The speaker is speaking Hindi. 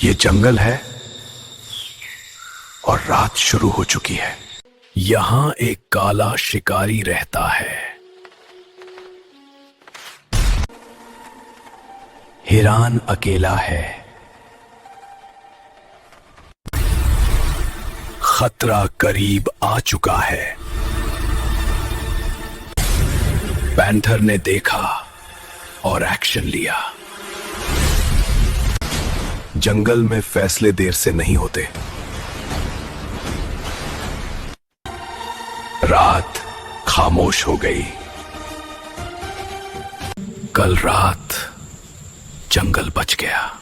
ये जंगल है और रात शुरू हो चुकी है। यहां एक काला शिकारी रहता है। हिरन अकेला है। खतरा करीब आ चुका है। पैंथर ने देखा और एक्शन लिया। जंगल में फैसले देर से नहीं होते। रात खामोश हो गई। कल रात जंगल बच गया।